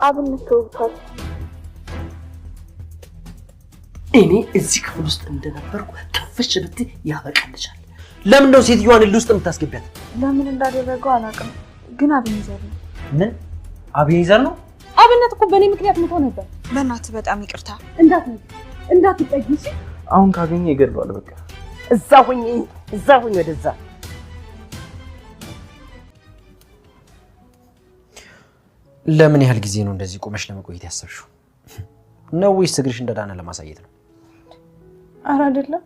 አብነት ተውቷል። እኔ እዚህ ክፍል ውስጥ እንደነበርኩ ተፈሽ ብትይ ያበቃልሻል። ለምን ነው ሴትዮዋን እልህ ውስጥ የምታስገቢያት? ለምን እንዳደረገው አላውቅም፣ ግን አብኔዘር ነው። ምን አብኔዘር ነው? አብነት እኮ በእኔ ምክንያት ሞቶ ነበር። በእናትህ በጣም ይቅርታ። እንዳትጠጊሽ። አሁን ካገኘ ይገድሏል። በቃ እዛ ሁኚ ወደዛ። ለምን ያህል ጊዜ ነው እንደዚህ ቆመሽ ለመቆየት ያሰብሽው? ነው ወይስ እግርሽ እንደዳነ ለማሳየት ነው? ኧረ አይደለም።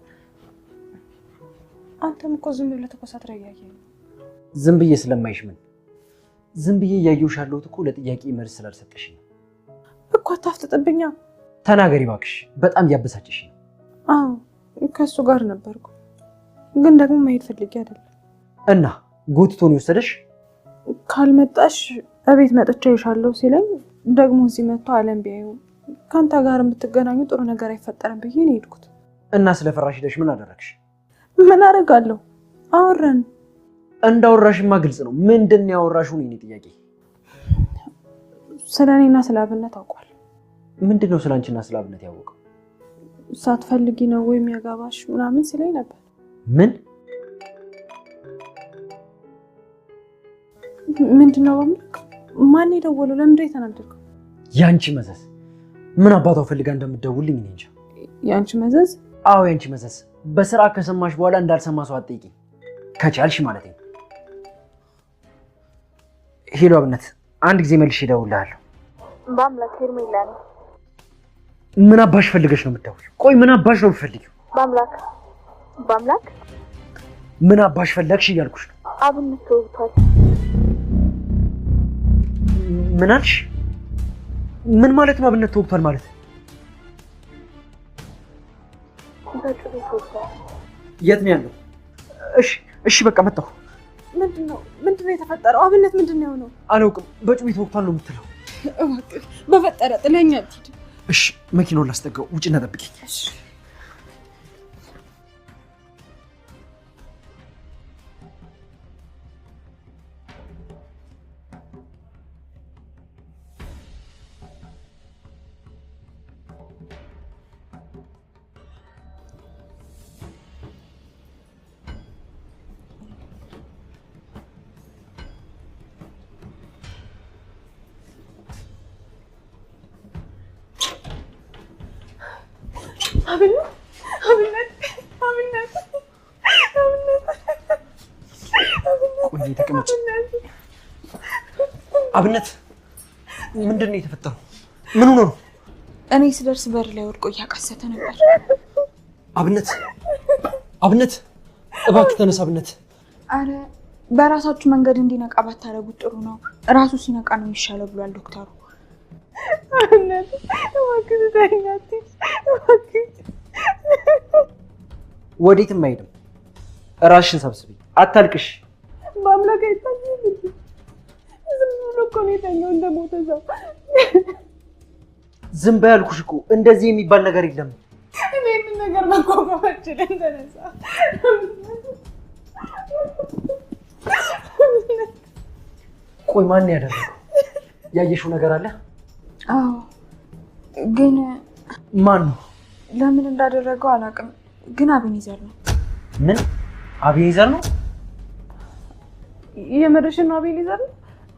አንተም እኮ ዝም ብለህ ተኮሳትረህ እያየኸኝ ነው። ዝም ብዬ ስለማይሽ ምን? ዝም ብዬ እያየሁሽ ያለሁት እኮ ለጥያቄ መልስ ስላልሰጠሽኝ ነው እኮ። አታፍጥጥብኛ። ተናገሪ እባክሽ፣ በጣም እያበሳጨሽ ነው። አዎ ከእሱ ጋር ነበርኩ፣ ግን ደግሞ መሄድ ፈልጌ አይደለም። እና ጎትቶን የወሰደሽ? ካልመጣሽ እቤት መጥቼ ይሻለው ሲለኝ ደግሞ እዚህ መጥቶ አለም ቢያዩ ካንተ ጋር የምትገናኙ ጥሩ ነገር አይፈጠርም ብዬ ነው የሄድኩት። እና ስለፈራሽ ሄደሽ ምን አደረግሽ? ምን አደርጋለሁ? አወራን። እንዳወራሽማ ግልጽ ነው። ምንድን ነው ያወራሽው? ነው የኔ ጥያቄ። ስለኔና ስለ አብነት አውቋል። ምንድን ነው ስላንቺና ስለ አብነት ያወቀው? ሳትፈልጊ ነው ወይም ያጋባሽ ምናምን ሲለኝ ነበር። ምን ምንድነው? በምላክ ማን የደወለው? ለምንድን ነው የተናደድከው? ያንቺ መዘዝ። ምን አባቷ ፈልጋ እንደምትደውልኝ እኔ እንጃ። ያንቺ መዘዝ? አዎ ያንቺ መዘዝ። በስራ ከሰማሽ በኋላ እንዳልሰማ ሰው አትጠይቂ፣ ከቻልሽ ማለት ነው። ሄሎ አብነት፣ አንድ ጊዜ መልሼ እደውልልሃለሁ። በአምላክ ሄርሜላ ነው። ምን አባሽ ፈልገሽ ነው የምትደውይው? ቆይ ምን አባሽ ነው የምትፈልጊው? በአምላክ ምን አባሽ ፈለግሽ እያልኩሽ ነው። አብነት ተውቷል። ምን አልሽ? ምን ማለት ነው አብነት ተወግቷል ማለት? የት ነው ያለው? እሺ በቃ መጣሁ። ምንድነው የተፈጠረው? አብነት ምንድነው የሆነው? አላውቅም። በጩቤ ተወግቷል ነው የምትለው? እባክህ በፈጠረ ጥለኛ አትሂድ። እሺ መኪናውን ላስጠጋው፣ ውጭና ጠብቂኝ። አብነት ምንድን ነው የተፈጠረው? ምን ሆኖ ነው? እኔ ስደርስ በር ላይ ወድቆ እያቃሰተ ነበር። አብነት እባክህ ተነስ አብነት። አረ በራሳችሁ መንገድ እንዲነቃ ባታደርጉት ጥሩ ነው። ራሱ ሲነቃ ነው የሚሻለው ብሏል ዶክተሩ። አብነት እባክህ ተኛት። ወዴትም አይሄድም። ራስሽን ሰብስቢ፣ አታልቅሽ። በአምላክ አይታኝም። ዝም ብሎ እኮ ነው የተኛው እንደሞተ ሰው። ዝም በይ አልኩሽ እኮ። እንደዚህ የሚባል ነገር የለም። እኔ ምን ነገር መቋቋም አልችልም። ተነሳ። ቆይ ማን ያደረገው? ያየሽው ነገር አለ? አዎ ግን ማን ነው? ለምን እንዳደረገው አላውቅም፣ ግን አብኔዘር ነው። ምን አብኔዘር ነው? የመረሽን ነው አብኔዘር ነው?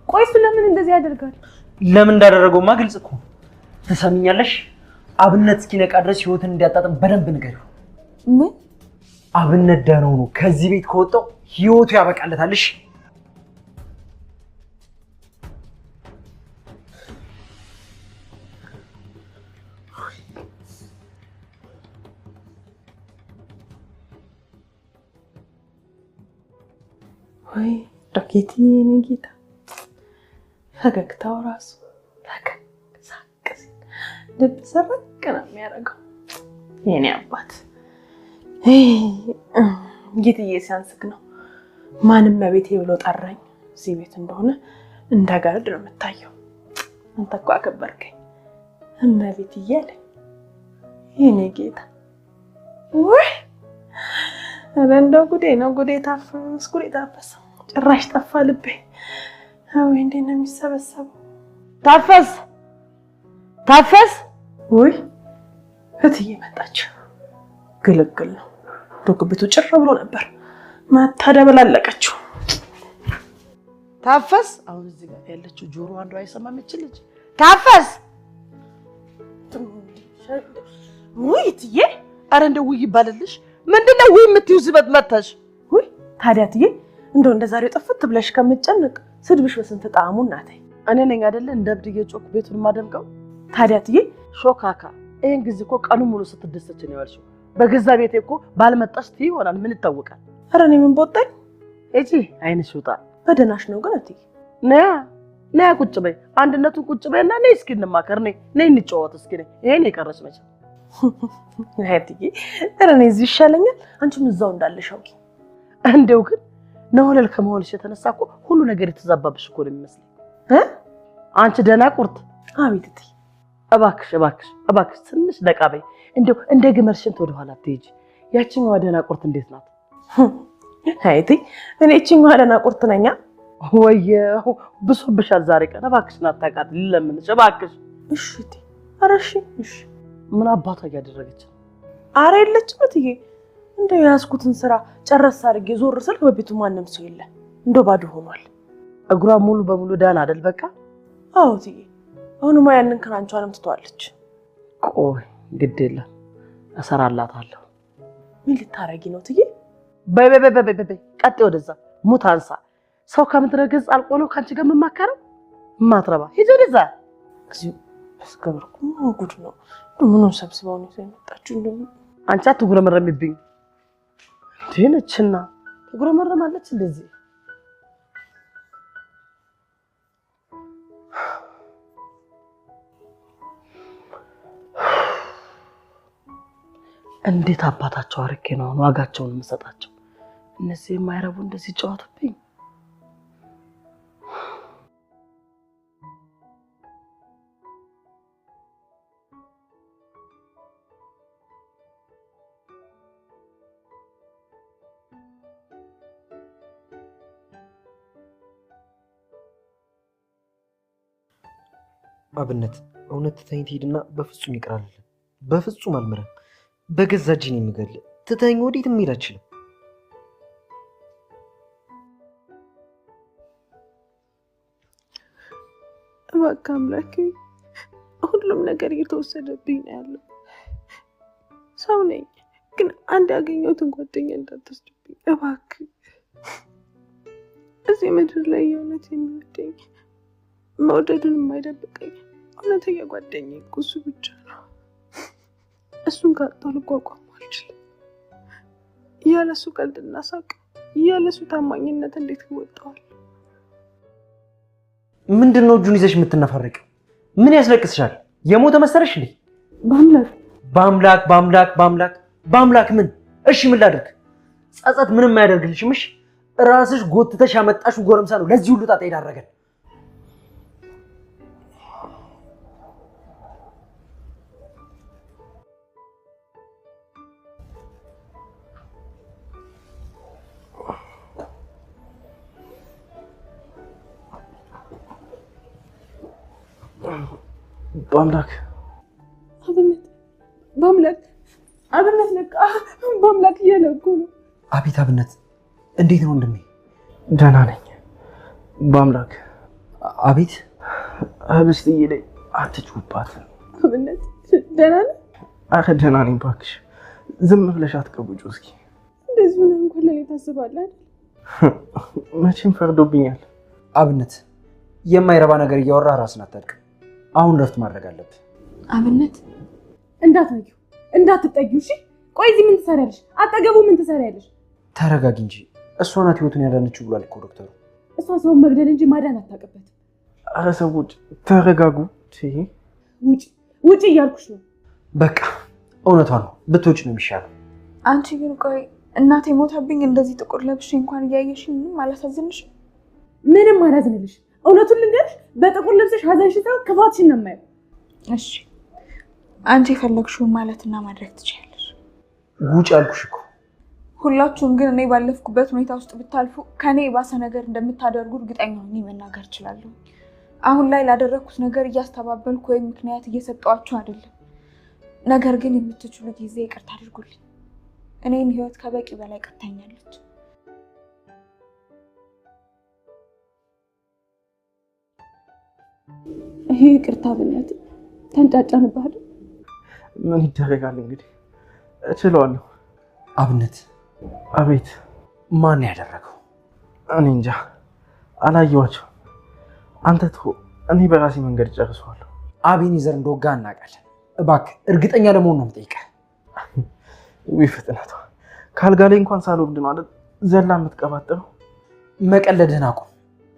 ቆይ እሱ ለምን እንደዚህ ያደርጋል? ለምን እንዳደረገውማ ግልጽ እኮ። ትሰሚኛለሽ? አብነት እስኪነቃ ድረስ ህይወትን እንዲያጣጥም በደንብ ንገሪው። ምን? አብነት ደህና ሆኖ ከዚህ ቤት ከወጣው ህይወቱ ያበቃለታልሽ። ወይ ዳኬቲ ነጊታ ፈገግታው ራሱ ሳቅስ ልብ ሰረቅ ነው የሚያደርገው። የኔ አባት ጌትዬ ሲያንስክ ነው። ማንም በቤቴ ብሎ ጠራኝ። እዚህ ቤት እንደሆነ እንደጋርድ ነው የምታየው። አንተ እኮ አከበርከኝ እመቤት እያለ የኔ ጌታ። ወይ ኧረ እንደው ጉዴ ነው ጉዴ። ታፈሰ ጭራሽ ጠፋ ልቤ። አዎ እንዴት ነው የሚሰበሰበው? ታፈስ ታፈስ ወይ እትዬ መጣች። ግልግል ነው። ዶክቤቱ ጭር ብሎ ነበር። ማታደበላለቀችው። ታፈስ አሁን እዚህ ጋር ያለችው ጆሮ አንዱ አይሰማም ይችላል። ታፈስ ወይ እትዬ አረ እንደው ውይ ይባልልሽ። ምንድነው ውይ የምትይው ዝበት መታሽ? ወይ ታዲያ እትዬ እንደው እንደዛሬው ጥፍት ብለሽ ከምትጨንቅ ስድብሽ በስንት ጣዕሙ እናቴ። እኔ ነኝ አይደለ እንደ እብድ እየጮክ ቤቱን ማደምቀው? ታዲያ እትዬ ሾካካ ይሄን ጊዜ እኮ ቀኑ ሙሉ ስትደሰች ነው ያልሽው። በገዛ ቤቴ እኮ ባልመጣሽ ትይ ይሆናል ምን ይታወቃል? ኧረ እኔ ምን ቦጣኝ? እጂ አይንሽ ውጣ። በደናሽ ነው ግን እትዬ። ነያ ቁጭ በይ። አንድነቱን ቁጭ በይና ነይ እስኪ እንማከር። ነይ እንጫወት እስኪ። ነይ ይሄን የቀረች መቼ እትዬ። ኧረ እኔ እዚህ ይሻለኛል። አንቺም እዛው እንዳለሽ አውቂ። እንደው ግን ነወለል ከመሆንሽ የተነሳ እኮ ሁሉ ነገር የተዛባብሽ እኮ ነው የሚመስለኝ። አንቺ ደህና ቁርጥ። አቤት እትዬ። እባክሽ ትንሽ ነቃ በይ። እንደው እንደ ግመል ሽንት ወደ ኋላ አትሄጂ። ያቺኛዋ ደህና ቁርጥ እንዴት ናት? አይ እትዬ እኔ እቺኛዋ ደህና ቁርጥ ነኛ። ወየው ብሶብሻል ዛሬ ቀን። እባክሽን አታውቃት ልለምንሽ እባክሽ። እሺ እትዬ። ኧረ እሺ። ምን አባቷ እያደረገች? ኧረ የለችም እትዬ። እንደው የያዝኩትን ስራ ጨረስ አድርጌ ዞር ስል በቤቱ ማንም ሰው የለ። እንደው ባዶ ሆኗል። እግሯ ሙሉ በሙሉ ዳን አይደል? በቃ አዎ እትዬ። አሁንማ ያንን ክራንቿንም ትተዋለች። ቆይ ግድ የለም እሰራላታለሁ። ምን ልታረጊ ነው እትዬ? በይ ቀጥ ወደዛ ሙት አንሳ። ሰው ከምድረ ገጽ አልቆ ነው ካንቺ ጋር መማከረው? ማትረባ ሂጂ ወደዛ። እዚህ አስከብርኩ ጉድ ነው። ምኑን ሰብስበው ነው የመጣችው? እንደው አንቺ አትጉረመረሚብኝ። እንዴነችና ትጉረመረማለች እንደዚህ። እንዴት አባታቸው አርኬ ነው ዋጋቸውን የምሰጣቸው? እነዚህ የማይረቡ እንደዚህ ጨዋቱብኝ። አብነት እውነት ትተኝ ትሄድና በፍጹም ይቅራል። በፍጹም አልምረም። በገዛ እጄን የምገል ትተኝ ወዴትም መሄድ አልችልም። እባክህ አምላኬ፣ ሁሉም ነገር እየተወሰደብኝ ነው ያለው። ሰው ነኝ ግን አንድ ያገኘሁትን ጓደኛ እንዳትወስድብኝ እባክህ። እዚህ ምድር ላይ የእውነት የሚወደኝ መውደዱን የማይደብቀኝ እውነተኛ ጓደኛዬ እኮ እሱ ብቻ ነው። እሱን ካጣሁ ልቋቋመው አልችልም። ያለሱ ቀልድና ሳቅ፣ ያለሱ ታማኝነት እንዴት እወጣዋለሁ? ምንድነው እጁን ይዘሽ የምትነፋረቅ? ምን ያስለቅስሻል? የሞተ መሰለሽ እንዴ? በአምላክ ምን? እሺ ምን ላድርግ? ጸጸት ምንም አያደርግልሽም። እሺ ራስሽ ጎትተሽ ያመጣሽው ጎረምሳ ነው ለዚህ ሁሉ ጣጣ ይዳረገን። አብነት ነቃ። በአምላክ እያለኩ ነው። አቤት አብነት፣ እንዴት ነው ወንድሜ? ደህና ነኝ በአምላክ። አቤት ህብስትዬ ላይ አትጩባት። አብነት ደህና ነህ? አረ ደህና ነኝ እባክሽ፣ ዝም ብለሽ አትቀቡጭ እስኪ። እንደዚህ ሆነ እንኳን ለኔ ታስባለህ አይደል? መቼም ፈርዶብኛል። አብነት፣ የማይረባ ነገር እያወራ ራስን አታድቅ። አሁን ረፍት ማድረግ አለብህ። አብነት እንዳትነኪው፣ እንዳትጠጊው። እሺ ቆይ እዚህ ምን ትሰሪያለሽ? አጠገቡ ምን ትሰሪያለሽ? ተረጋጊ እንጂ እሷ ናት ህይወቱን ያዳነችው ብሏል እኮ ዶክተሩ። እሷ ሰውን መግደል እንጂ ማዳን አታውቅበትም። አረ ሰዎች ተረጋጉ። ውጪ እያልኩሽ ነው። በቃ እውነቷን ነው፣ ብትወጪ ነው የሚሻለው። አንቺ ግን ቆይ እናቴ ሞታብኝ እንደዚህ ጥቁር ለብሼ እንኳን እያየሽኝ ምንም አላሳዝንሽም? ምንም አላዝንልሽ። እውነቱን ልንገርሽ፣ በጥቁር ልብስሽ ሀዘንሽን ሳይሆን ክፋትሽን ነው የማየው። እሺ አንቺ የፈለግሽውን ማለትና ማድረግ ትችያለሽ። ጉጭ አልኩሽ እኮ። ሁላችሁም ግን እኔ ባለፍኩበት ሁኔታ ውስጥ ብታልፉ ከኔ የባሰ ነገር እንደምታደርጉ እርግጠኛ ሆኜ መናገር እችላለሁ። አሁን ላይ ላደረኩት ነገር እያስተባበልኩ ወይ ምክንያት እየሰጠዋችሁ አይደለም። ነገር ግን የምትችሉ ጊዜ ይቅርታ አድርጉልኝ። እኔን ህይወት ከበቂ በላይ ቀጥታኛለች። ይሄ ይቅርታ ብነት ተንጫጫንብህ አይደል? ምን ይደረጋል እንግዲህ እችላለሁ። አብነት አቤት። ማን ያደረገው? እኔ እንጃ አላየኋቸው። አንተ ተው፣ እኔ በራሴ መንገድ ጨርሰዋለሁ። አቤኔዘር እንደወጋ እናውቃለን። እባክህ እርግጠኛ ለመሆን ነው የምጠይቀህ። ውይ ፍጥነቷ! ካልጋ ላይ እንኳን ሳልወርድ ነው አይደል ዘላ የምትቀባጥረው። መቀለድህን አቁም።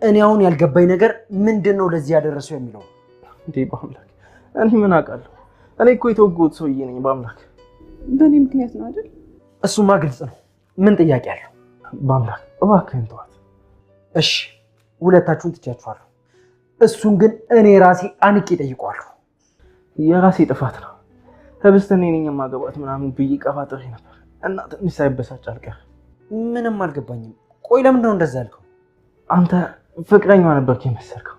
እኔ አሁን ያልገባኝ ነገር ምንድን ነው ለዚህ ያደረሰው የሚለው እንዴ። በአምላክ እኔ ምን አውቃለሁ? እኔ እኮ የተወጋሁት ሰውዬ ነኝ። በአምላክ በእኔ ምክንያት ነው አይደል? እሱማ ግልጽ ነው። ምን ጥያቄ አለው? በአምላክ እባክህን ተዋት። እሺ ሁለታችሁን ትቻችኋለሁ። እሱን ግን እኔ ራሴ አንቄ ጠይቀዋለሁ። የራሴ ጥፋት ነው። ህብስት እኔ ነኝ የማገባት ምናምን ብዬ ቀባጥሬ ነበር እና ትንሽ ሳይበሳጭ አልቀር። ምንም አልገባኝም። ቆይ ለምንድን ነው እንደዛ ያልከው? አንተ ፍቅረኛዋ ነበርክ የመሰልከው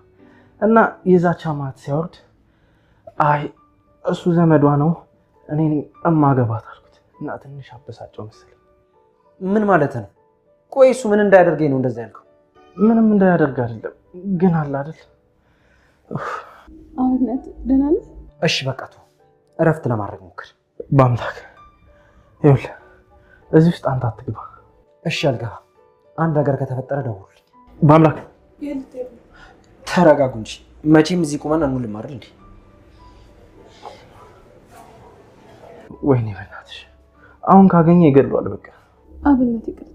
እና የዛቻ ማት ሲያወርድ አይ እሱ ዘመዷ ነው እኔ ነኝ እማገባት አልኩት እና ትንሽ አበሳጨው መሰለኝ። ምን ማለት ነው? ቆይ እሱ ምን እንዳያደርገኝ ነው እንደዛ ያልከው? ምንም እንዳያደርግ አይደለም ግን አለ አይደል። አብነት ደህና ነህ? እሺ በቃ ተው፣ እረፍት ለማድረግ ሞክር። በአምላክ ይኸውልህ እዚህ ውስጥ አንተ አትግባ። እሺ አልገባም። አንድ ነገር ከተፈጠረ ደውልልኝ። በአምላክ ተረጋጉ እንጂ መቼም እዚህ ቁመን አንውልም አይደል እንዴ? ወይኔ በእናትሽ አሁን ካገኘ ይገድሏል። በቃ አብነት ይቅርታ።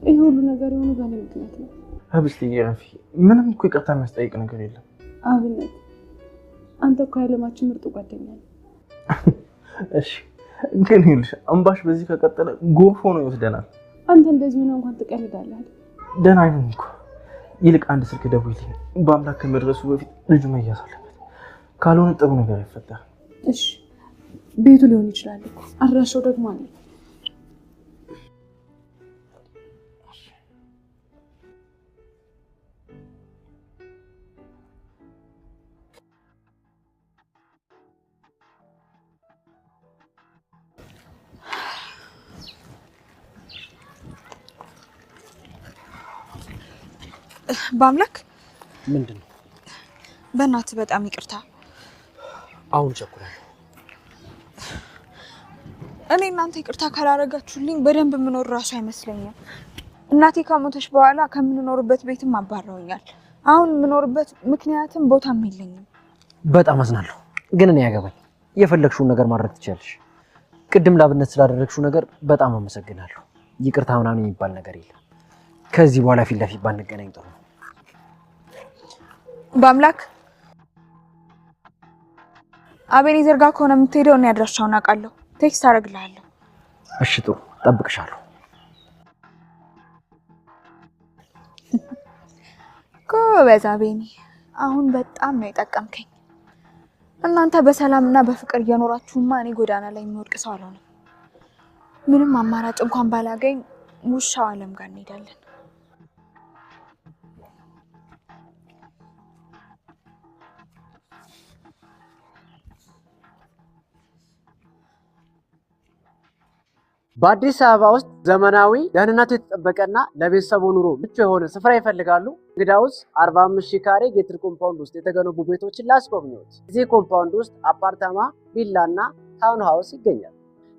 ይሄ ሁሉ ነገር የሆነ በእኔ ምክንያት ነው። ህብስት ይረፊ። ምንም እኮ ይቅርታ የሚያስጠይቅ ነገር የለም። አብነት አንተ እኮ የዓለማችን ምርጡ ጓደኛ ነህ። እሺ ግን ይኸውልሽ አምባሽ በዚህ ከቀጠለ ጎርፎ ነው ይወስደናል። አንተ እንደዚህ ሆነ እንኳን ትቀልዳለህ አይደል? ደህና አይሆንም እኮ። ይልቅ አንድ ስልክ ደውይልኝ። በአምላክ ከመድረሱ በፊት ልጁ መያዝ አለበት። ካልሆነ ጥሩ ነገር አይፈጠርም። እሺ ቤቱ ሊሆን ይችላል እኮ አድራሻው ደግሞ አለ። በአምላክ ምንድን ነው? በእናትህ በጣም ይቅርታ። አሁን ቸኩላለሁ። እኔ እናንተ ይቅርታ ካላረጋችሁልኝ በደንብ የምኖር ራሱ አይመስለኝም። እናቴ ከሞተች በኋላ ከምንኖርበት ቤትም አባረውኛል። አሁን የምኖርበት ምክንያትም ቦታም የለኝም። በጣም አዝናለሁ፣ ግን እኔ ያገባኝ የፈለግሽውን ነገር ማድረግ ትችላለሽ። ቅድም ለአብነት ስላደረግሽው ነገር በጣም አመሰግናለሁ። ይቅርታ ምናምን የሚባል ነገር የለም። ከዚህ በኋላ ፊት ለፊት ባንገናኝ ጥሩ ነው። በአምላክ አቤኔዘር ጋር ከሆነ የምትሄደው እኔ አድራሻውን አውቃለሁ። ቴክስት አደርግልሃለሁ። እሺ ጥሩ፣ ጠብቅሻለሁ። ጎበዝ አቤኔ፣ አሁን በጣም ነው የጠቀምከኝ። እናንተ በሰላምና በፍቅር እየኖራችሁማ እኔ ጎዳና ላይ የሚወድቅ ሰው አልሆንም። ምንም አማራጭ እንኳን ባላገኝ ውሻው አለም ጋር እንሄዳለን። በአዲስ አበባ ውስጥ ዘመናዊ ደህንነቱ የተጠበቀና ለቤተሰቡ ኑሮ ምቹ የሆነ ስፍራ ይፈልጋሉ? እንግዳውስ 45,000 ካሬ ጌትድ ኮምፓውንድ ውስጥ የተገነቡ ቤቶችን ላስጎብኝዎት። እዚህ ኮምፓውንድ ውስጥ አፓርታማ፣ ቪላና ታውን ሃውስ ይገኛል።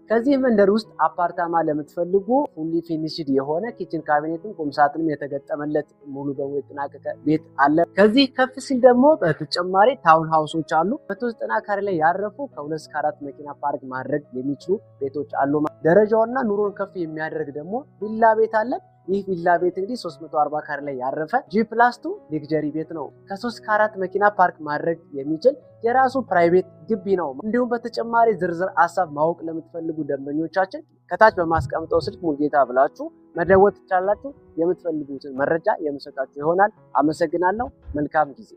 ከዚህ መንደር ውስጥ አፓርታማ ለምትፈልጉ ፉሊ ፊኒሽድ የሆነ ኪችን ካቢኔትም ቁምሳጥንም የተገጠመለት ሙሉ በሙሉ የተጠናቀቀ ቤት አለ። ከዚህ ከፍ ሲል ደግሞ በተጨማሪ ታውን ሃውሶች አሉ። 190 ካሬ ላይ ያረፉ ከ2 እስከ 4 መኪና ፓርክ ማድረግ የሚችሉ ቤቶች አሉ። ደረጃውና ኑሮን ከፍ የሚያደርግ ደግሞ ቪላ ቤት አለ። ይህ ቪላ ቤት እንግዲህ 340 ካሬ ላይ ያረፈ G+2 ሌክጀሪ ቤት ነው። ከ3 እስከ 4 መኪና ፓርክ ማድረግ የሚችል የራሱ ፕራይቬት ግቢ ነው። እንዲሁም በተጨማሪ ዝርዝር ሀሳብ ማወቅ ለምትፈልጉ ደንበኞቻችን ከታች በማስቀምጠው ስልክ ሙሉጌታ ብላችሁ መደወል ትችላላችሁ። የምትፈልጉትን መረጃ የምሰጣችሁ ይሆናል። አመሰግናለሁ። መልካም ጊዜ።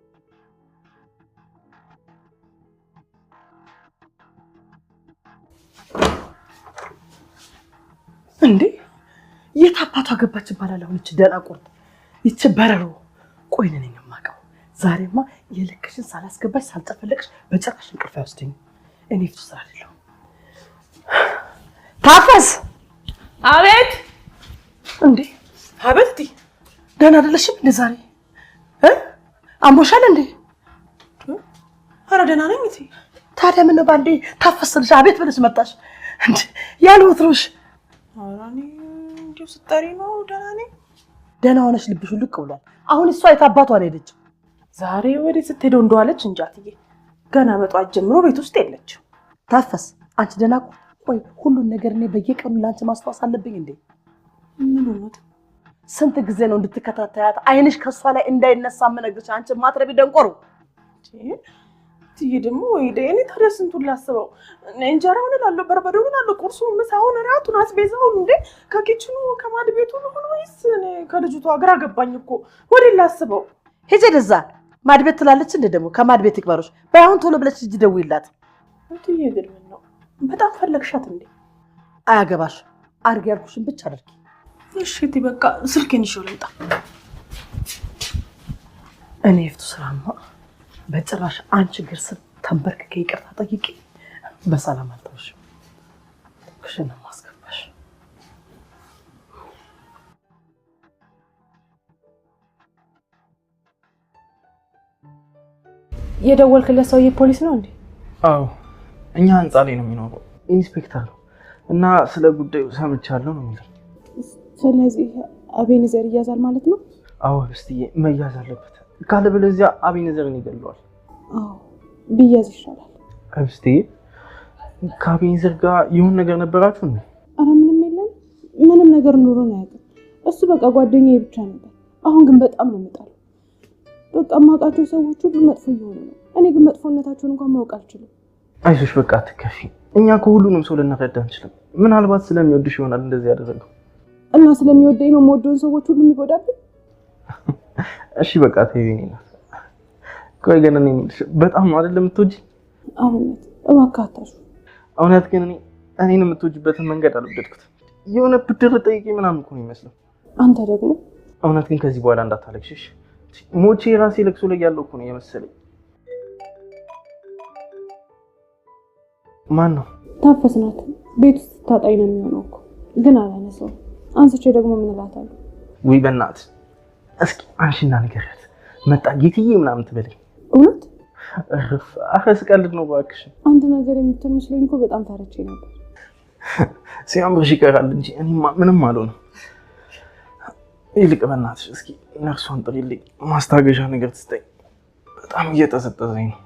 እንዴ የት አባቷ ገባች ይባላል? አሁን እቺ ደናቁርት፣ ይቺ በረሮ። ቆይ ነኝ የማውቀው ዛሬማ የልክሽን ሳላስገባሽ ሳልጠፈለቅሽ በጭራሽ እንቅልፍ አይወስደኝም። እኔ ፍቱ ስራ አይደለሁ። ታፈስ! አቤት! እንዴ አቤት! ደህና አይደለሽም እንዴ ዛሬ? አሞሻል እንዴ? ኧረ ደህና ነኝ እቴ። ታዲያ ምን ባንዴ ታፈስልሽ አቤት ብለሽ መጣሽ እንዴ? ያልወትሮሽ። ኧረ እኔ እንዲሁ ስትጠሪ ነው ደህና ነኝ። ደህና ሆነሽ ልብሽ ልቅ ብሏል። አሁን እሷ የታባቷን ሄደች። ዛሬ ወዴት ስትሄደው እንደዋለች እንጃ እትዬ። ገና በጧት ጀምሮ ቤት ውስጥ የለችም። ታፈስ አንቺ ደህና ቆይ፣ ሁሉን ነገር እኔ በየቀኑ ላንቺ ማስታወስ አለብኝ እንዴ? ምን ሆነ? ስንት ጊዜ ነው እንድትከታተያት አይንሽ ከሷ ላይ እንዳይነሳ የምነግርሽ? አንቺ ማትረቢ ደንቆሮ። እትዬ ደግሞ ወይኔ እኔ ታዲያ ስንቱን ላስበው? እንጀራውን እላለሁ፣ በርበሬውን እላለሁ፣ ቁርሱን፣ ምሳውን፣ እራቱን፣ አስቤዛውን እንዴ ከኪችኑ ከማድ ቤቱ ነው ወይስ እኔ ከልጅቷ ግራ ገባኝ እኮ። ወዴት ላስበው? ሂጂ ደዛ ማድ ቤት ትላለች እንዴ? ደግሞ ከማድ ቤት ይቅበሮሽ። ባይሆን ቶሎ ብለሽ ሂጂ ደውይላት። እትዬ ግን ምን ነው በጣም ፈለግሻት እንዴ? አያገባሽ። አድርጊ ያልኩሽን ብቻ አድርጊ። እሺ እቴ በቃ ስልኬን ይዤው ልምጣ። እኔ ፍቱ ስራማ በጭራሽ አንቺ ግር ስር ተንበርክኬ ይቅርታ ጠይቄ በሰላም አልተውሽም። ክሽን ማስገባሽ የደወልክለት ሰውዬ ፖሊስ ነው እንዴ? አዎ እኛ ህንፃ ላይ ነው የሚኖረው። ኢንስፔክተር ነው እና ስለ ጉዳዩ ሰምቻለሁ ነው የሚለኝ። ስለዚህ አቤኔዘር ይያዛል ማለት ነው? አዎ ህብስትዬ መያዝ አለበት፣ ካለበለዚያ አቤኔዘርን ይገለዋል። አዎ ቢያዝ ይሻላል። ህብስትዬ ከአቤኔዘር ጋር ይሁን ነገር ነበራችሁ እንዴ? ኧረ ምንም የለም፣ ምንም ነገር ኑሮን አያውቅም። እሱ በቃ ጓደኛዬ ብቻ ነበር። አሁን ግን በጣም ነው የምጠላው። በቃ የማውቃቸው ሰዎች ሁሉ መጥፎ እየሆኑ ነው። እኔ ግን መጥፎነታቸውን እንኳን ማወቅ አልችልም። አይዞሽ በቃ አትከፊ። እኛ ከሁሉንም ሰው ልንረዳ አንችልም። ምናልባት ስለሚወድሽ ይሆናል እንደዚህ ያደረገው። እና ስለሚወደኝ ነው የምወደውን ሰዎች ሁሉ የሚጎዳብኝ? እሺ በቃ ተይኝ ነው። ቆይ ግን እኔ በጣም ነው አይደል የምትወጂኝ? አብነት እባክህ አታሹ። እውነት ግን እኔን የምትወጂበትን መንገድ አልወደድኩትም። የሆነ ብድር ጠይቄ ምናምን እኮ ነው የሚመስለው። አንተ ደግሞ እውነት ግን ከዚህ በኋላ እንዳታለቅሽሽ። ሞቼ ራሴ ለቅሶ ላይ ያለው እኮ ነው የመሰለኝ። ማን ነው? ታፈስ ናት። ቤት ውስጥ ታጣይ ነው የሚሆነው እኮ ግን አላነሳውም። አንስቼ ደግሞ ምን እላታለሁ? ውይ በእናትህ እስኪ አንሺና ንገሪያት መጣ ጌትዬ ምናምን ትበለኝ። እውነት? አረ ስቀልድ ነው እባክሽ። አንድ ነገር የምትመስለኝ እኮ በጣም ፈርቼ ነበር። ሲያምርሽ ይቀራል እንጂ እኔማ ምንም አልሆንም። ይልቅ በእናትሽ እስኪ ነርሷን ጥሪልኝ፣ ማስታገሻ ነገር ትስጠኝ። በጣም እየጠዘጠዘኝ ነው።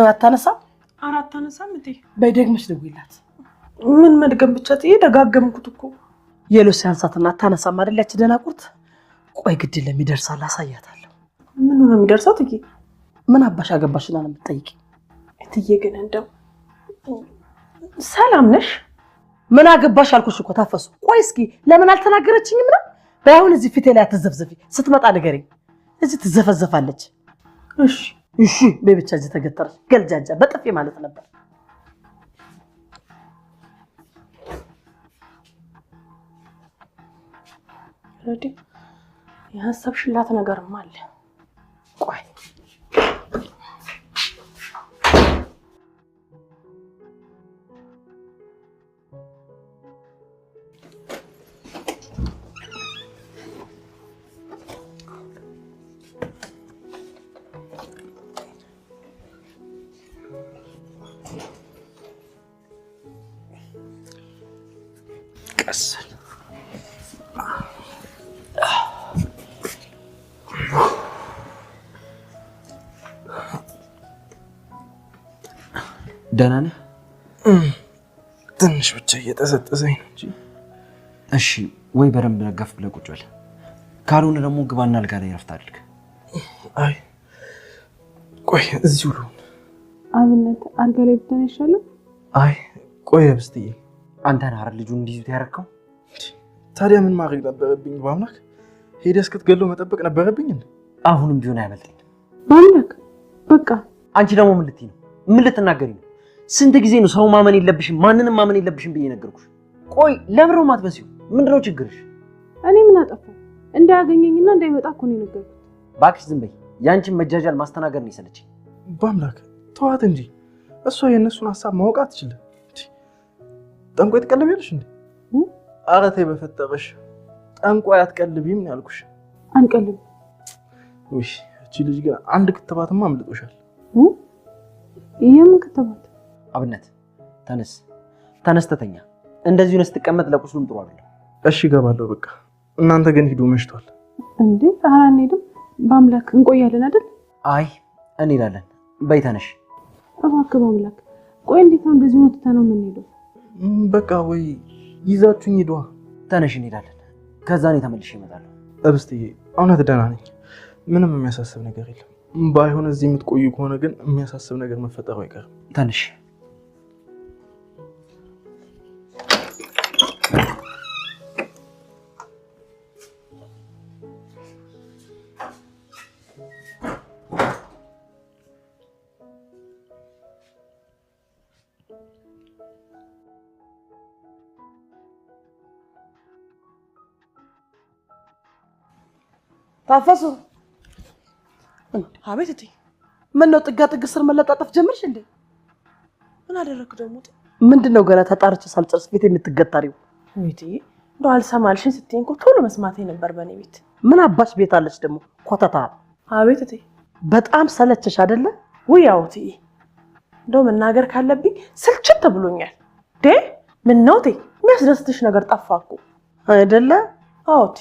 አታነሳም? ኧረ አታነሳም እቴ። በይ ደግመሽ ደውይላት። ምን መድገም ብቻ እትዬ፣ ደጋገምኩት እኮ። የሎ ሲያንሳትና አታነሳም አይደል? ያቺ ደናቁርት። ቆይ ግድ ለሚደርሳል አሳያታለሁ። ምኑ ነው የሚደርሰው እትዬ? ምን አባሽ አገባሽና ነው የምትጠይቂ? እትዬ ግን እንደው ሰላም ነሽ? ምን አገባሽ አልኩሽ እኮ ታፈሱ። ቆይ እስኪ ለምን አልተናገረችኝም ነው? ባይሆን እዚህ ፊቴ ላይ አትዘፍዘፊ። ስትመጣ ንገረኝ። እዚህ ትዘፈዘፋለች። እሺ እሺ በብቻ እዚህ ተገተረች። ገልጃጃ በጥፊ ማለት ነበር። ረዲ ያሰብሽላት ነገርም አለ። ቆይ ቀስል ደህና ነህ? ትንሽ ብቻ እየጠዘጠዘኝ ነው እንጂ። እሺ ወይ በደንብ ነገፍ ብለህ ቁጭ በል። ካልሆነ ደግሞ ግባና አልጋ ላይ ረፍት አድርግ። አይ ቆይ እዚሁ ልሁን። አብነት አልጋ ላይ ብትሆን ይሻላል። አይ ቆይ ህብስትዬ፣ አንተ ነህ አይደል ልጁን እንዲይዙት ያደረከው? ታዲያ ምን ማድረግ ነበረብኝ? በአምላክ ሄደህ እስክትገለው መጠበቅ ነበረብኝ እንዴ? አሁንም ቢሆን አይበልጥኝ። በአምላክ በቃ። አንቺ ደግሞ ምን ልትይ ነው? ምን ልትናገሪ ነው? ስንት ጊዜ ነው ሰው ማመን የለብሽም ማንንም ማመን የለብሽም ብዬ ነገርኩሽ። ቆይ ለምረው ማትበሲው ምንድነው ችግርሽ? እኔ ምን አጠፋሁ? እንዳያገኘኝና እንዳይመጣ እኮ ነው የነገርኩት። እባክሽ ዝም በይ። ያንቺን መጃጃል ማስተናገድ ነው የሰለችኝ። በአምላክ ተዋት እንጂ እሷ የእነሱን ሀሳብ ማወቅ አትችልም። ጠንቋይ ትቀልቢያለሽ እንዴ? ኧረ ተይ በፈጠረሽ፣ ጠንቋይ አትቀልቢም ነው ያልኩሽ። አንቀልም። እሺ እቺ ልጅ ግን አንድ ክትባትማ አምልጦሻል። የምን ክትባት? አብነት ተነስ ተተኛ። እንደዚህ ነው ስትቀመጥ ለቁስሉም ጥሩ አይደለም። እሺ እገባለሁ በቃ። እናንተ ግን ሂዱ መሽቷል። እንዴ ኧረ አንሄድም። በአምላክ እንቆያለን አይደል? አይ እንሄዳለን። በይ ተነሽ። እባክህ በአምላክ። ቆይ እንዴት ነው እንደዚህ ነው ትተነው የምንሄደው? በቃ ወይ ይዛችሁኝ ሂዱ። ተነሽ እንሄዳለን። ከዛ እኔ ተመልሼ እመጣለሁ። እብስትዬ እውነት ደህና ነኝ። ምንም የሚያሳስብ ነገር የለም። ባይሆን እዚህ የምትቆዩ ከሆነ ግን የሚያሳስብ ነገር መፈጠሩ አይቀርም። ተነሽ። ታፈሱ። አቤት እቴ። ምን ነው ጥጋ ጥግ ስር መለጣጠፍ ጀመርሽ እንዴ? ምን አደረክ ደግሞ? ምንድነው ገና ተጣርቼ ሳልጨርስ ቤት የምትገታሪው? ቤቴ እንደው አልሰማልሽኝ ስትይኝ እኮ ቶሎ መስማቴ ነበር በኔ ቤት። ምን አባሽ ቤት አለች ደግሞ ኮተታ። አቤት እቴ። በጣም ሰለችሽ አይደለ? ውይ ያው እቴ፣ እንደው መናገር ካለብኝ ስልችት ብሎኛል። ምን ነው እቴ? የሚያስደስትሽ ነገር ጠፋ እኮ አይደለ? አዎ እቴ።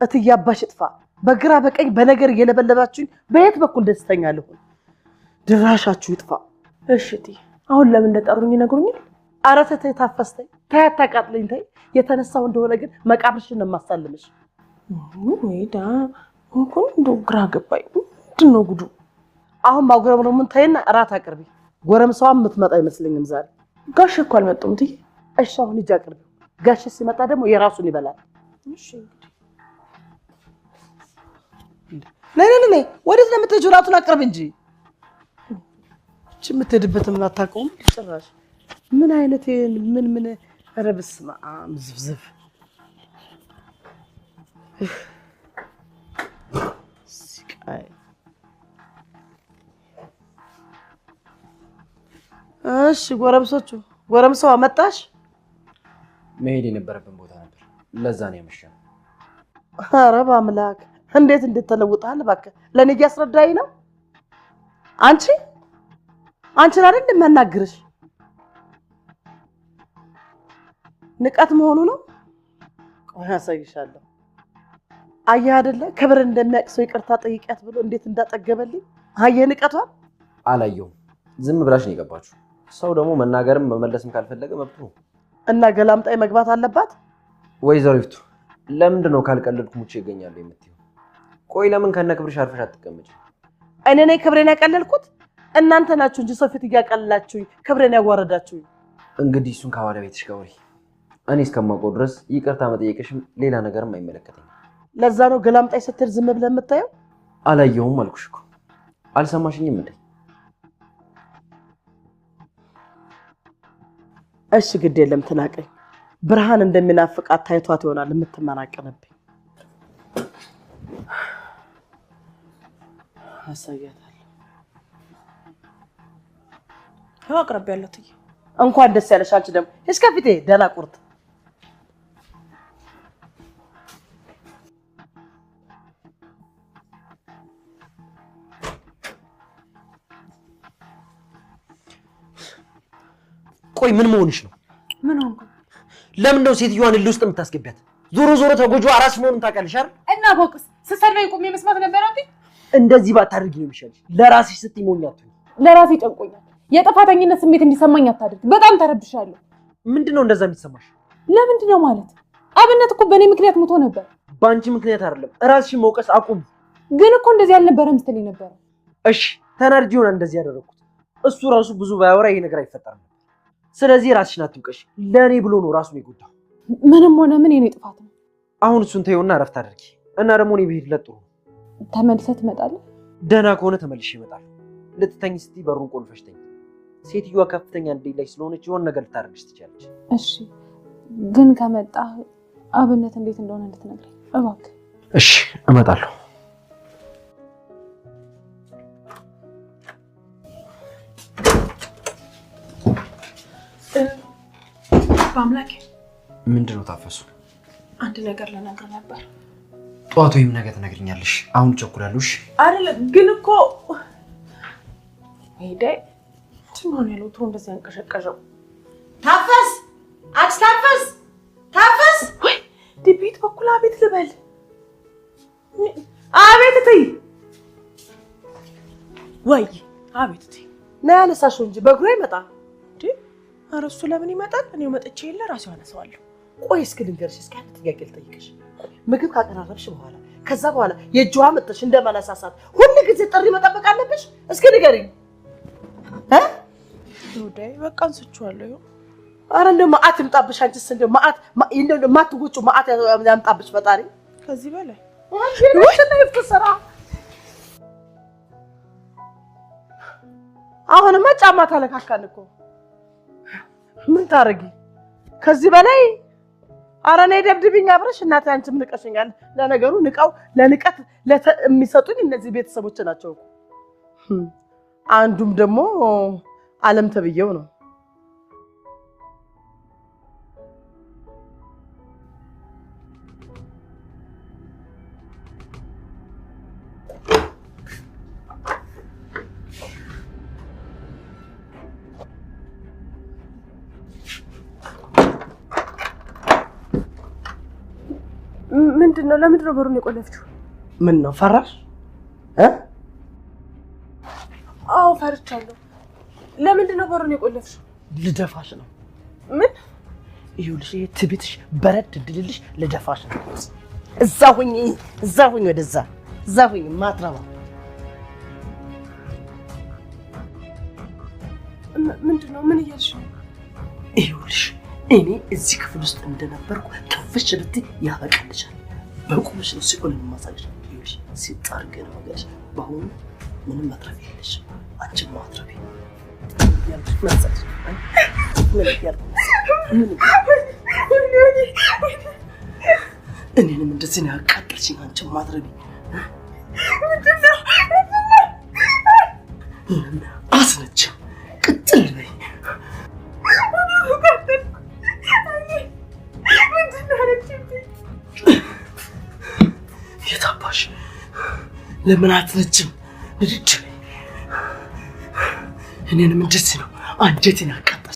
እትዬ አባሽ ጥፋ። በግራ በቀኝ በነገር እየለበለባችሁኝ በየት በኩል ደስተኛ ልሁን? ድራሻችሁ ይጥፋ። እሺ እቴ፣ አሁን ለምን እንደጠሩኝ ይነግሩኛል? ኧረ ተይ ታፈስተኝ። ተይ አታቃጥለኝ። ተይ የተነሳው እንደሆነ ግን መቃብርሽን ነው የማሳልምሽ። ወይዳ እንኳን እንደው ግራ ገባኝ። ምንድን ነው ጉዱ? አሁን ማጉረምረሙን ተይና እራት አቅርቢ። ጎረምሳዋም የምትመጣ አይመስለኝም ዛሬ። ጋሽ እኮ አልመጡም እትዬ። እሺ አሁን ሂጂ አቅርቢ። ጋሽ ሲመጣ ደግሞ የራሱን ይበላል። እሺ ነይ ወዴት ነው የምትሄጂው? እራቱን አቅርብ እንጂ። እቺ የምትሄድበትን ምን አታውቀውም ጭራሽ። ምን አይነት ምን ኧረ በስመ አብ ዝብዝብ። ስቃይ። እሺ ጎረምሳው አመጣሽ? መሄድ የነበረብን ቦታ ነበር። ለዛ ነው ያመሸነው። ኧረ በአምላክ እንዴት ተለውጣል? እባክህ ለኔ እያስረዳኝ ነው። አንቺን አይደል እንደማናግርሽ? ንቀት መሆኑ ነው። ቆይ አሳይሻለሁ። አየህ አይደለ ክብር እንደሚያውቅ ሰው ይቅርታ ጠይቂያት ብሎ እንዴት እንዳጠገበልኝ። አየህ ንቀቷን። አላየሁም። ዝም ብላሽ ነው የገባችሁ። ሰው ደግሞ መናገርም መመለስም ካልፈለገ መብቱ ነው። እና ገላምጣይ መግባት አለባት። ወይዘሮ ይፍቱ ለምንድን ነው ካልቀለድኩ ሙቼ ይገኛሉ የምትይው? ቆይ ለምን ከነ ክብርሽ አርፈሽ አትቀመጪ? እኔ ነኝ ክብሬን ያቀለልኩት? እናንተ ናችሁ እንጂ ሰው ፊት እያቀለላችሁኝ ክብሬን ያዋረዳችሁኝ። እንግዲህ እሱን ከባለቤትሽ ጋር ወሬ። እኔ እስከማውቀው ድረስ ይቅርታ መጠየቅሽም ሌላ ነገርም አይመለከተኝም። ለዛ ነው ገላምጣይ ስትል ዝም ብለህ የምታየው? አላየሁም አልኩሽ እኮ። አልሰማሽኝም እንዴ? እሺ ግድ የለም ትናቀኝ። ብርሃን እንደሚናፍቃት ታይቷት ይሆናል የምትመናቀንብኝ። አሳያታለሁ። ያው አቅርብ ያለው እትዬ። እንኳን ደስ ያለሽ። አንቺ ደግሞ እስከ ፊቴ ደናቁርት። ቆይ ምን መሆንሽ ነው? ምን ሆንኩ? ለምን ነው ሴትዮዋን እልህ ውስጥ የምታስገቢያት? ዞሮ ተጎጂዋ አራስ መሆኑን ታውቂያለሽ አይደል? እና ቦቅስ ስሰድበኝ ቁሜ መስማት ነበረብኝ? እንደዚህ ባታደርጊ ነው የሚሻልሽ። ለራስሽ ስትይ ሞኝ አትሁኝ። ለራሴ ጨንቆኛል። የጥፋተኝነት ስሜት እንዲሰማኝ አታድርግ። በጣም ተረብሻለሁ። ምንድነው እንደዛ የሚሰማሽ? ለምንድን ነው ማለት? አብነት እኮ በእኔ ምክንያት ሞቶ ነበር። በአንቺ ምክንያት አይደለም። ራስሽን መውቀስ አቁም። ግን እኮ እንደዚህ አልነበረም ስትለኝ ነበር። እሺ ተናድጄ ሆነ እንደዚህ ያደረኩት። እሱ ራሱ ብዙ ባያወራ ይሄ ነገር አይፈጠርም። ስለዚህ ራስሽን አትውቀሽ። ለኔ ብሎ ነው ራሱን የጎዳው። ምንም ሆነ ምን የኔ ጥፋት ነው። አሁን እሱን ተይውና እረፍት አድርጊ። እና ደግሞ እኔ ብሄድ ለጥሩ ነው። ተመልሰህ ትመጣለህ? ደህና ከሆነ ተመልሼ እመጣለሁ። ልትተኝ ስትይ በሩን ቆልፈሽ ተኝ። ሴትዮዋ ከፍተኛ ንዴት ላይ ስለሆነች የሆነ ነገር ልታደርግሽ ትችላለች። እሺ ግን ከመጣ አብነት እንዴት እንደሆነ እንድትነግረኝ እባክህ። እሺ እመጣለሁ። በአምላኬ ምንድነው ታፈሱ? አንድ ነገር ልነግርህ ነበር። ጠዋት ወይም ነገ ትነግሪኛለሽ። አሁን ቸኩላለሽ አይደል? ግን እኮ ሄደ ትሆን ያለው ትሆን እንደዚህ አንቀሸቀሸው። ታፈስ አትታፈስ ታፈስ ወይ ዲቤት በኩል አቤት ልበል። አቤት እትይ ወይ አቤት እትይ ና ያነሳሽው እንጂ በእግሩ ይመጣ እንዴ? ኧረ እሱ ለምን ይመጣል? እኔው መጥቼ የለ ራሴው አነሳዋለሁ። ቆይ እስኪ ልንገርሽ፣ እስኪ አንድ ጥያቄ ልጠይቅሽ። ምግብ ካቀራረብሽ በኋላ ከዛ በኋላ የእጅዋ መጥተሽ እንደማነሳሳት ሁሉ ጊዜ ጥሪ መጠበቅ አለብሽ? እስኪ ንገሪኝ ወዳይ በቃ አንስቼዋለሁ። ኧረ እንደው መዓት ይምጣብሽ። አንቺስ እንደው መዓት እንደው ማትጎጩ መዓት ያምጣብሽ ፈጣሪ። ከዚህ በላይ ወሽና ይፍሰራ። አሁንማ ጫማ ታለካካን እኮ ምን ታረጊ? ከዚህ በላይ ኧረ ነይ ደብድብኝ አብረሽ። እናቴ አንቺም ንቀሽኛል። ለነገሩ ንቃው ለንቀት የሚሰጡኝ እነዚህ ቤተሰቦች ናቸው እኮ። አንዱም ደግሞ ዓለም ተብዬው ነው። ምንድነው? ለምንድነው በሩን የቆለፍችው? ምን ነው ፈራሽ? አዎ ፈርቻለሁ። ለምንድነው በሩን የቆለፍሽው? ልደፋሽ ነው። ምን? ይኸውልሽ ይሄ ትቢትሽ በረድ ድልልሽ ልደፋሽ ነው። እዛ ሁኚ ወደዛ እዛ ሁኚ ማትረባ። ምንድነው? ምን እያልሽ ነው? ይኸውልሽ እኔ እዚህ ክፍል ውስጥ እንደነበርኩ ከፍሽ ብትይ ያበቃልሻል። በቁምሽ ነው ሲቆል ማሳጅ። ይኸውልሽ ሲጣርገ ነው ማለት በአሁኑ ምንም ማትረፍ የለሽ። አንቺም ማትረፊ ያልሽ መሰለሽ ምን እኔንም እንደዚህ ነው ያቃጠልሽኝ። አንቺም ማትረፊ አስነች ቅጥል በይ። የታባሽ ለምን አትነጭም? ልጅ እኔንም እንደዚህ ነው አንጀቴን